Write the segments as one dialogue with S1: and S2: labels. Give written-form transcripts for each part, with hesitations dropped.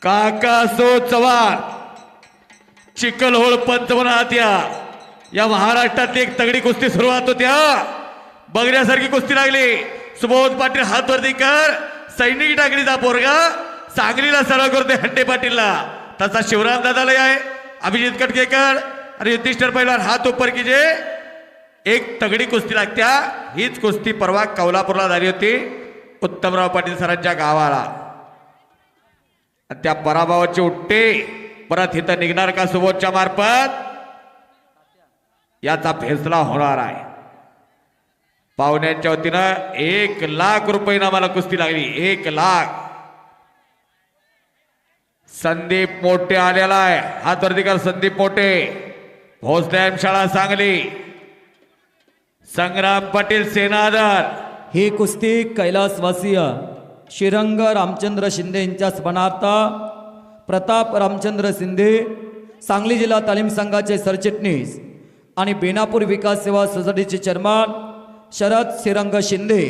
S1: काकासो चव्हाण चिखलहोळ पंचवनात या महाराष्ट्रातली एक तगडी कुस्ती सुरुवात होत्या. बघण्यासारखी कुस्ती लागली. सुबोध पाटील हात वरती कर. सैनिक टाकणीचा पोरगा सांगलीला सराव करतोय हट्टे पाटीलला. तसा शिवराम दादाला आहे. अभिजित कटकेकर आणि युधिष्ठिर पैलवान हात उपर कीजे. एक तगडी कुस्ती लागत्या. हीच कुस्ती परवा कोल्हापूरला झाली होती उत्तमराव पाटील सरांच्या गावाला. त्या पराभवाचे उट्टे परत इथं निघणार का सुबोधच्या मार्फत याचा फैसला होणार आहे. पाहुण्यांच्या वतीनं 1,00,000 रुपये आम्हाला कुस्ती लागली. 1,00,000. संदीप मोठे आलेला आहे. हात वरती कर संदीप मोठे. भोसले शाळा सांगली. संग्राम पाटील सेनादर.
S2: ही कुस्ती कैलासवासीय श्रीरंग रामचंद्र शिंदे यांच्या स्मरणार्थ प्रताप रामचंद्र शिंदे सांगली जिल्हा तालीम संघाचे सरचिटणीस आणि बेनापूर विकास सेवा सोसायटीचे चेअरमन शरद श्रीरंग शिंदे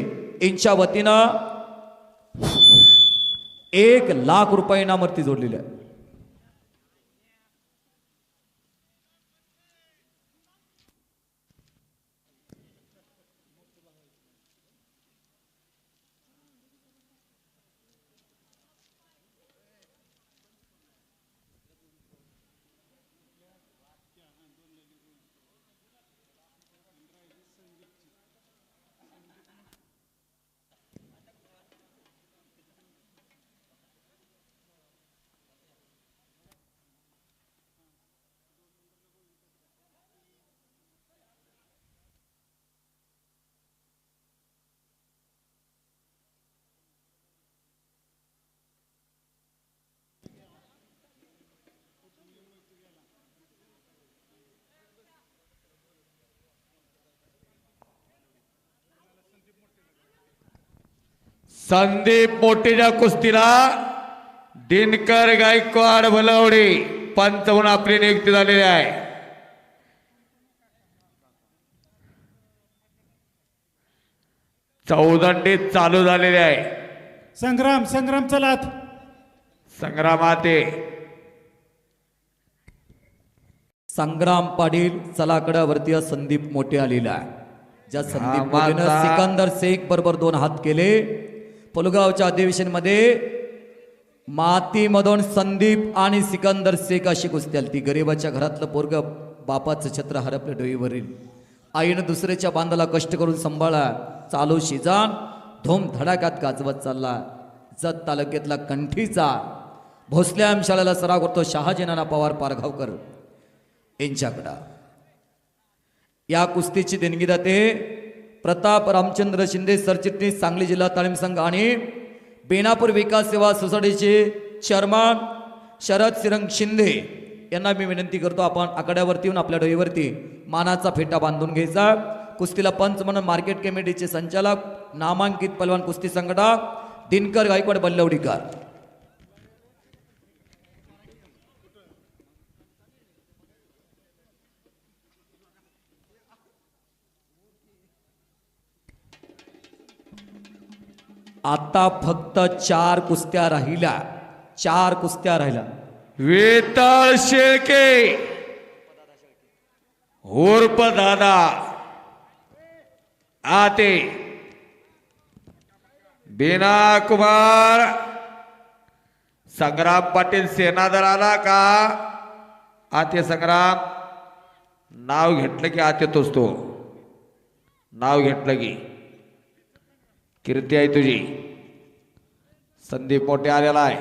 S2: यांच्या वतीनं 1,00,000 रुपये इनामवरती जोडलेले आहे.
S1: संदीप मोठेच्या कुस्तीला दिनकर गायकवाड भलवडे पंच म्हणून आपली नियुक्ती झालेली आहे. चौदंडी चालू झालेली आहे.
S3: संग्राम चलात.
S1: संग्रामाते
S2: संग्राम पाटील चलाकडावरती संदीप मोठे आलेला आहे. ज्या संदीप मोठेनं
S1: माझा-
S2: सिकंदर शेख बरोबर 2 हात केले. पुलगावच्या अधिवेशन मध्ये मातीमधून संदीप आणि सिकंदर शेख अशी कुस्ती आली. ती गरीबाच्या घरातलं पोरग बापाचं छत्र हरपलं डोईवरील. आईनं दुसऱ्याच्या बांधाला कष्ट करून सांभाळा. चालू शिजान धूम धडाक्यात गाजवत चालला. जत तालुक्यातला कंठीचा भोसल्या शाळेला सराव करतो शहाजी नाना पवार पारगावकर यांच्याकडं. या कुस्तीची देणगीदाते प्रताप रामचंद्र शिंदे सरचिटणीस सांगली जिल्हा तालीम संघ आणि बेनापूर विकास सेवा सोसायटीचे चेअरमन शरद श्रीरंग शिंदे यांना मी विनंती करतो आपण आकड्यावरती येऊन आपल्या डोईवरती मानाचा फेटा बांधून घ्यायचा. कुस्तीला पंच म्हणून मार्केट कमिटीचे संचालक नामांकित पहलवान कुस्ती संघटक दिनकर गायकवाड बल्लवडीकर. आता फक्त 4 कुस्त्या राहिल्या. 4 कुस्त्या राहिल्या.
S1: वेताळ शेळके उर्फ दादा आते बीना कुमार. संग्राम पाटील सेनादर आला का आते संग्राम. नाव घेतलं की आते तोच तो. नाव घेतलं की कीर्ती आहे तुझी. संदीप मोठे आलेला आहे.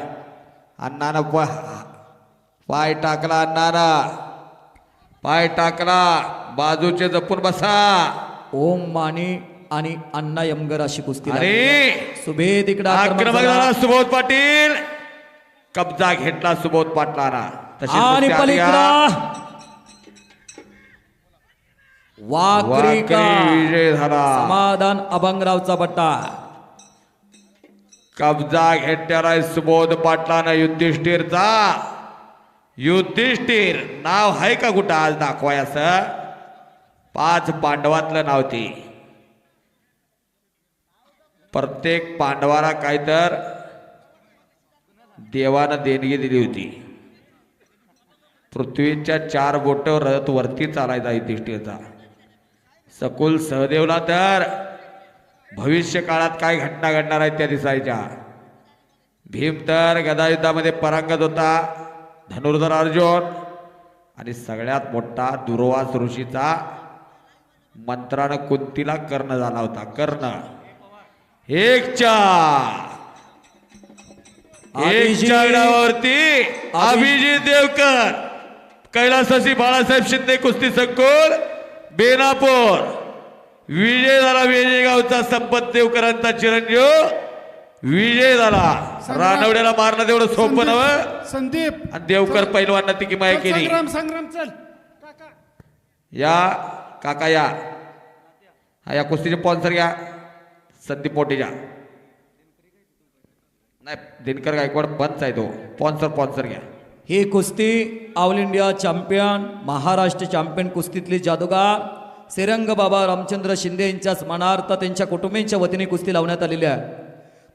S1: अण्णानं पाय टाकला. अण्णानं पाय टाकला. बाजूचे जपून बसा.
S2: ओम माने आणि अण्णा यमगर अशी कुस्ती
S1: अरे
S2: सुभेद इकडे
S1: आक्रमक झाला सुबोध पाटील. कब्जा घेतला सुबोध पाटलाना.
S2: आणि पलीकडा वाकरीका
S1: विजय झाला.
S2: समाधान अभंगरावचा बट्टा.
S1: कब्जा घेतलेला आहे सुबोध पाटलानं युधिष्ठिरचा. युधिष्ठिर नाव आहे का कुठं आज दाखवायस. 5 पांडवातलं नाव ती. प्रत्येक पांडवाला काय तर देवानं देणगी दिली होती. पृथ्वीच्या 4 बोट रथ वरती चालायचा युधिष्ठिरचा. सकुल सहदेवला तर भविष्य काळात काय घटना घडणार आहेत त्या दिसायच्या. भीम तर गदायुद्धामध्ये परांगत होता, धनुर्धर अर्जुन आणि सगळ्यात मोठा दुर्वास ऋषीचा मंत्रानं कुंतीला कर्ण झाला होता. कर्ण एकच्या डावावरती अभिजित देवकर, कैलासवासी बाळासाहेब शिंदे कुस्ती संकुल बेनापूर विजय झाला. वेजेगावचा संपत देवकरांचा चिरंजीव विजय झाला. रानवड्याला मारणं तेवढं सोपं नव्हं.
S3: संदीप
S1: आणि देवकर पैलवांना ती किमाय केली.
S3: संग्राम चल काका.
S1: या काका या या कुस्तीचे स्पॉन्सर घ्या. संदीप मोठेजा नाही, दिनकर गायकवाड पंच आहे तो. स्पॉन्सर घ्या.
S2: ही कुस्ती all India champion, Maharashtra champion कुस्तीतले जादूगार श्रीरंग बाबा रामचंद्र शिंदे यांच्या स्मरणार्थ त्यांच्या कुटुंबियांच्या वतीने कुस्ती लावण्यात आलेली आहे.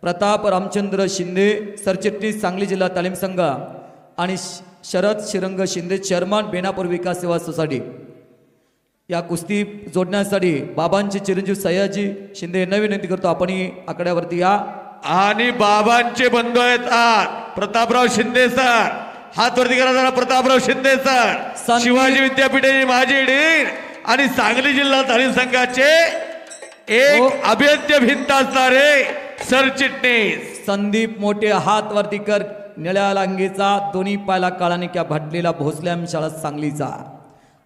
S2: प्रताप रामचंद्र शिंदे सरचिटणीस सांगली जिल्हा तालीम संघ आणि शरद श्रीरंग शिंदे चेअरमन बेनापूर विकास सेवा सोसायटी. या कुस्ती जोडण्यासाठी बाबांचे चिरंजीव सयाजी शिंदे यांना विनंती करतो, आपण आकड्यावरती या.
S1: आणि बाबांचे बंधू आहेत आज प्रतापराव शिंदे सर. हात वरती करा जरा. प्रतापराव शिंदे सर शिवाजी विद्यापीठाचे माजी डीन आणि सांगली जिल्हा तालीम संघाचे एक अभेद्य भिंत असणारे सरचिटणीस.
S2: संदीप मोठे हात वरती कर. निळ्या लांगीचा, दोन्ही पायला काळानिक्या भटलेला भोसल्याम शाळा सांगलीचा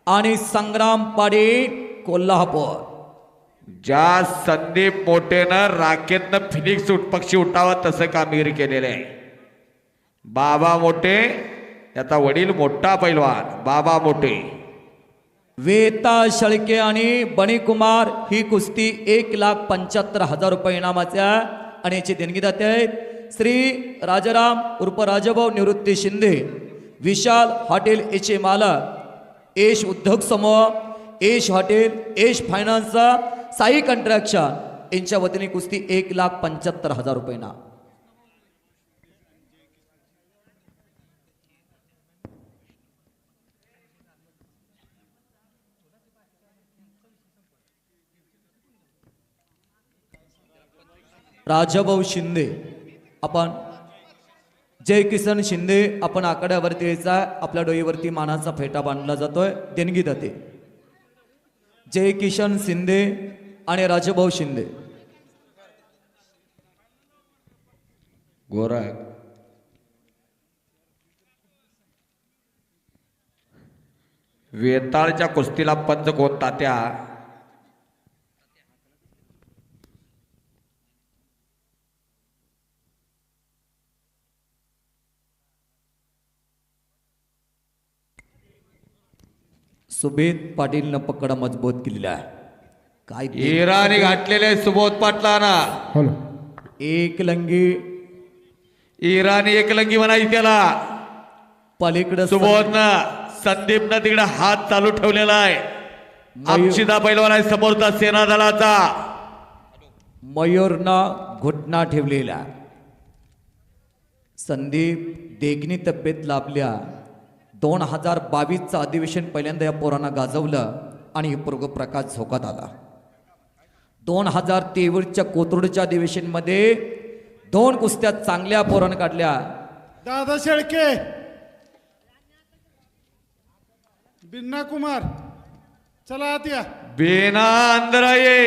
S2: आणि संग्राम पाटील कोल्हापूर.
S1: ज्या संदीप मोठेनं राखेतनं फिनिक्स पक्षी उठावा तसं कामगिरी केलेलं आहे. बाबा मोठे त्याचा वडील मोठा पैलवान बाबा मोठे.
S2: वेता शेळके आणि बणीकुमार ही कुस्ती 1,75,000 रुपये इनामाच्या आणि याची देणगीदाते आहेत श्री राजाराम उर्फ राजाभाऊ निवृत्ती शिंदे, विशाल हॉटेल याचे मालक, एश उद्योग समूह, Ash hotel, Ash finance, Sai construction यांच्या वतीने कुस्ती 1,75,000 रुपये ना. राजाभाऊ शिंदे आपण जय किसन शिंदे आपण आकड्यावरती यायचा. आपल्या डोईवरती मानाचा फेटा बांधला जातोय. देणगी दाते जय किशन शिंदे आणि राजाभाऊ शिंदे.
S1: गोरख वेताळच्या कुस्तीला पंच कोण तात्या.
S2: सुबेद पाटीलनं पकडा मजबूत केलेला आहे. काय
S1: इराणी घातलेले सुबोध पाटलाना.
S2: एक लंगी
S1: इराणी एकलंगी म्हणायची त्याला.
S2: पलीकडे
S1: सुबोधनं संदीपनं तिकडे हात चालू ठेवलेला आहे. अक्षिदा पैलवान आहे समोरचा सेना दलाचा.
S2: मयूरनं घुटना ठेवलेला. संदीप देखणी तब्येत लाभल्या. 2022चं अधिवेशन पहिल्यांदा या पोरांना गाजवलं आणि हे पोरग प्रकाश झोकात आला. 2023च्या कोथरूडच्या अधिवेशनमध्ये 2 कुस्त्या चांगल्या पोरानं काढल्या.
S3: दादा शेळके, बिन्ना कुमार चला आत या.
S1: बिना अंधराये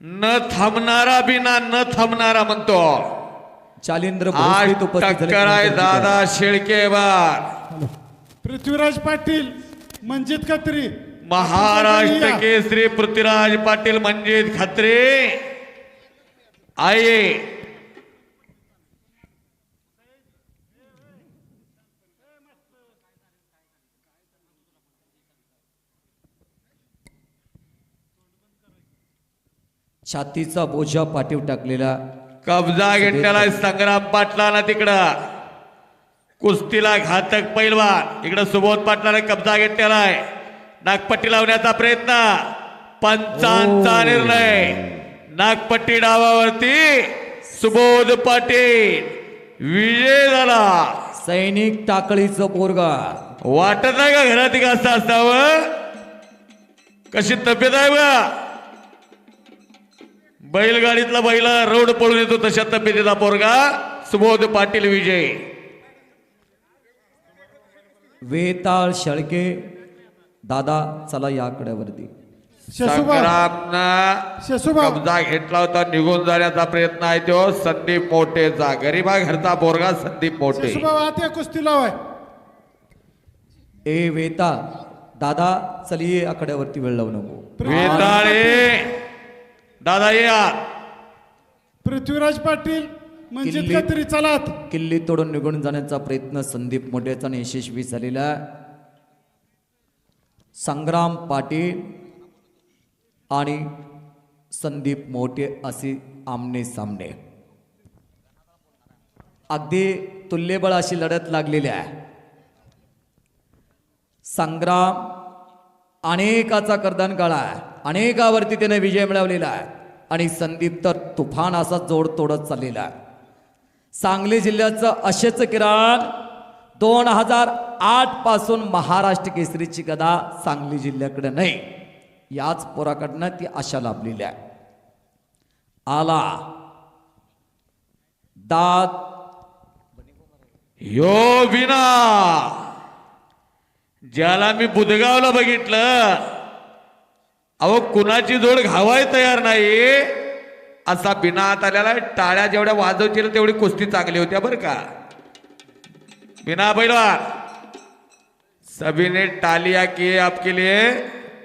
S1: न थांबणारा बिना न थांबणारा म्हणतो.
S2: चालिंद्र
S1: आज
S2: भोसले उपस्थित झाले.
S1: टक्कर आहे दादा शेळके बार.
S3: पृथ्वीराज पाटील, मंजित खत्री,
S1: महाराष्ट्र केसरी पृथ्वीराज पाटील मंजित खत्रे आये.
S2: छातीचा बोजा पाठीव टाकलेला.
S1: कब्जा घेतलेला संग्राम पाटलाला तिकडं. कुस्तीला घातक पैलवान इकडं सुबोध पाटलाने कब्जा घेतलेला आहे. नागपट्टी लावण्याचा प्रयत्न. पंचांचा निर्णय. नागपट्टी डावावरती सुबोध पाटील विजय झाला.
S2: सैनिक टाकळीचं पोरगा.
S1: वाटत नाही का घरात एक असं असावं. कशी तब्येत आहे बा. बैलगाडीतला बैला रोड पळून येतो तशा तब्येतीचा पोरगा सुबोध पाटील विजय.
S2: वेताळ शेळके दादा चला या कड्यावरती.
S3: शशुबा
S1: संग्रामनं
S3: शशुबा
S1: कब्जा घेतला होता. निघून जाण्याचा प्रयत्न आहे तो संदीप मोठेचा. गरीबा घरचा पोरगा संदीप मोठे.
S3: शशुबा आत्या कुस्ती लावाय.
S2: ए वेताळ दादा चलिये आकड्यावरती वेळ लावू नको.
S1: वेताळे दादा या.
S3: पृथ्वीराज पाटील मंजित
S2: किल्ली.
S3: खत्री चलात.
S2: किल्ली तोडून निघून जाण्याचा प्रयत्न संदीप मोठेचा यशस्वी झालेला आहे. संग्राम पाटील आणि संदीप मोठे असे आमने सामने. अगदी तुल्यबळ अशी लढत लागलेली आहे. संग्राम अनेकाचा कर्दन काळा आहे. अनेकावरती त्याने विजय मिळवलेला आहे आणि संदीप तर तुफान असा जोड तोडत चाललेला आहे. सांगली जिल्ह्याचं असेच किरण 2008 पासून महाराष्ट्र केसरीची गदा सांगली जिल्ह्याकडे नाही, याच पोराकडनं ती आशा लाभलेली आहे. आला दात
S1: यो विना ज्याला मी बुधगावला बघितलं, अहो कुणाची जोड घावाय तयार नाही असा बिना हात आलेला. टाळ्या जेवढ्या वाजवतील तेवढी कुस्ती चांगली होत्या बरं का. बिना पैलवान सभी ने टालियां किए आपके लिए.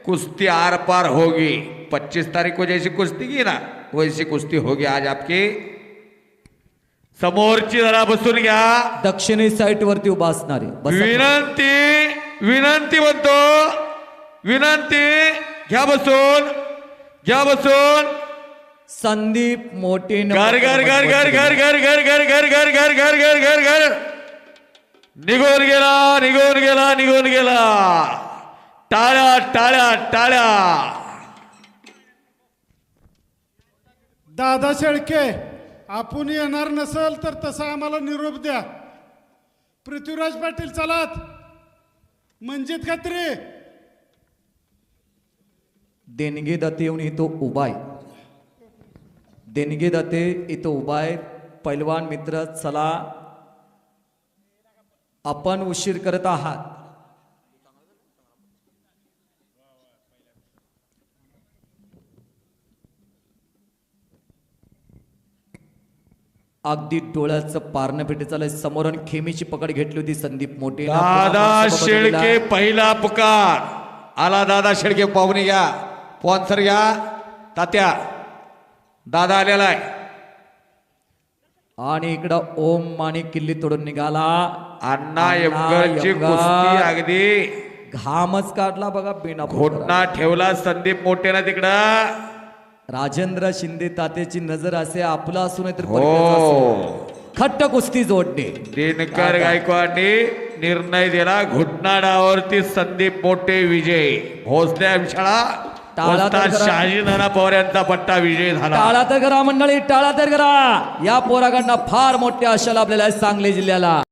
S1: कुश्ती आर पार होगी. 25 तारीख को जैसी कुश्ती की ना वैसी कुश्ती होगी आज आपकी. समोरची जरा बसून घ्या.
S2: दक्षिणी साईट वरती उभा असणारे
S1: विनंती विनंती म्हणतो. विनंती घ्या बसून. घ्या बसून.
S2: संदीप मोठे
S1: घर घर घर घर घर घर घर घर घर घर घर घर घर घर घर निघून गेला निघून गेला निघून गेला. टाळ्या टाळ्या टाळ्या.
S3: दादा शेळके आपण येणार नसेल तर तसा आम्हाला निरोप द्या. पृथ्वीराज पाटील चलात. मंजित खत्री
S2: देणगे दाते येऊन इथं उभा आहे. देणगे दाते इथं उभा आहे. पैलवान मित्र चला, आपण उशीर करत आहात. अगदी डोळ्याचं पारणं पेटे चालय. समोरून खेमीची पकड घेतली होती संदीप मोठे.
S1: दादा शेळके पहिला पुकार आला. दादा शेळके पाहुणे घ्या. स्पॉन्सर घ्या. तात्या दादा आलेला आहे.
S2: आणि इकडं ओम माने किल्ली तोडून निघाला.
S1: अण्णा यमगरची कुस्ती अगदी
S2: घामच काढला बघा बिना
S1: घोटना ठेवला संदीप मोठेला तिकडं.
S2: राजेंद्र शिंदे तात्याची नजर असे आपला असून तर
S1: हो.
S2: खट्ट कुस्ती जोडणे.
S1: दिनकर गायकवाडने निर्णय दिला. घुटना डावावरती संदीप मोठे विजय. भोसले शाळा
S2: टाळा तर करा.
S1: शहाजी नाना पवार यांचा पट्टा विजय झाला.
S2: टाळा तर करा मंडळी, टाळा तर करा. या पोराकडनं फार मोठ्या आशा लाभलेल्या आहेत सांगली जिल्ह्याला.